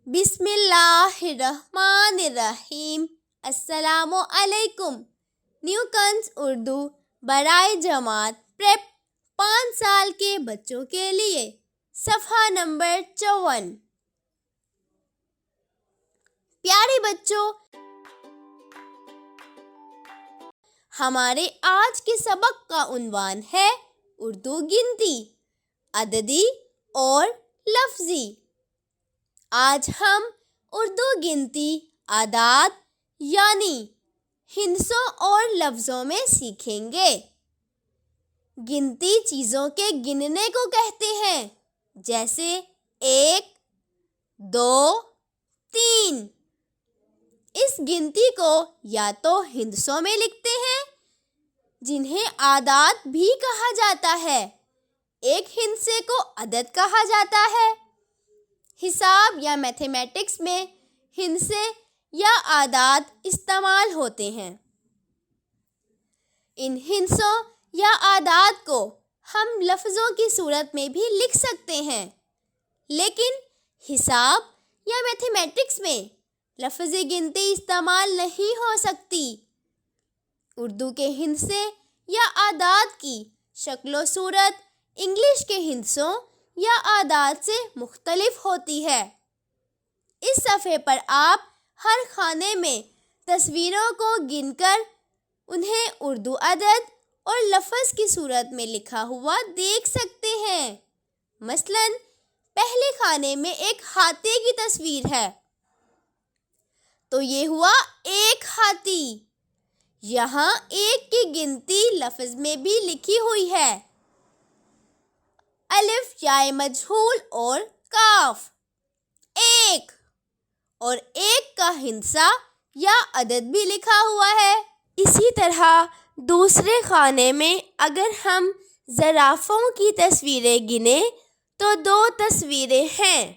بسم اللہ الرحمن الرحیم۔ السلام علیکم۔ نیوکنز اردو برائے جماعت پریپ 5 سال کے بچوں کے لیے، صفحہ نمبر 54۔ پیارے بچوں، ہمارے آج کے سبق کا عنوان ہے اردو گنتی، عددی اور لفظی۔ آج ہم اردو گنتی اعداد یعنی ہندسوں اور لفظوں میں سیکھیں گے۔ گنتی چیزوں کے گننے کو کہتے ہیں، جیسے 1، 2، 3۔ اس گنتی کو یا تو ہندسوں میں لکھتے ہیں، جنہیں اعداد بھی کہا جاتا ہے۔ ایک ہندسے کو عدد کہا جاتا ہے۔ حساب یا میتھمیٹکس میں ہندسے یا اعداد استعمال ہوتے ہیں۔ ان ہندسوں یا اعداد کو ہم لفظوں کی صورت میں بھی لکھ سکتے ہیں، لیکن حساب یا میتھمیٹکس میں لفظی گنتی استعمال نہیں ہو سکتی۔ اردو کے ہندسے یا اعداد کی شکل و صورت انگلش کے ہندسوں یا اعداد سے مختلف ہوتی ہے۔ اس صفحے پر آپ ہر خانے میں تصویروں کو گن کر انہیں اردو عدد اور لفظ کی صورت میں لکھا ہوا دیکھ سکتے ہیں۔ مثلاً پہلے خانے میں ایک ہاتھی کی تصویر ہے، تو یہ ہوا 1 ہاتھی۔ یہاں 1 کی گنتی لفظ میں بھی لکھی ہوئی ہے، الف یائے مجہول اور کاف، 1۔ اور 1 کا ہندسہ یا عدد بھی لکھا ہوا ہے۔ اسی طرح دوسرے خانے میں اگر ہم زرافوں کی تصویریں گنیں تو 2 تصویریں ہیں۔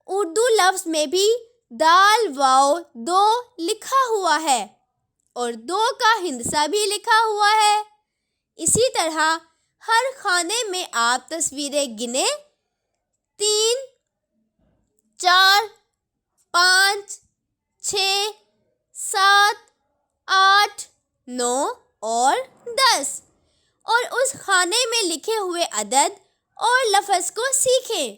اردو لفظ میں بھی دال واؤ 2 لکھا ہوا ہے اور 2 کا ہندسہ بھی لکھا ہوا ہے۔ اسی طرح ہر خانے میں آپ تصویریں گنیں، 3، 4، 5، 6، 7، 8، 9 اور 10، اور اس خانے میں لکھے ہوئے عدد اور لفظ کو سیکھیں۔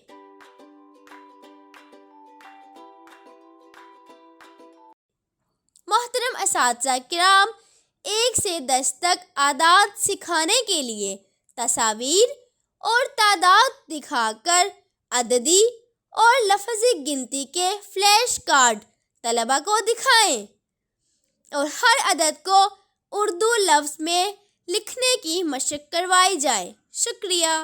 محترم اساتذہ کرام، 1 سے 10 تک اعداد سکھانے کے لیے تصاویر اور تعداد دکھا کر عددی اور لفظی گنتی کے فلیش کارڈ طلباء کو دکھائیں اور ہر عدد کو اردو لفظ میں لکھنے کی مشق کروائی جائے۔ شکریہ۔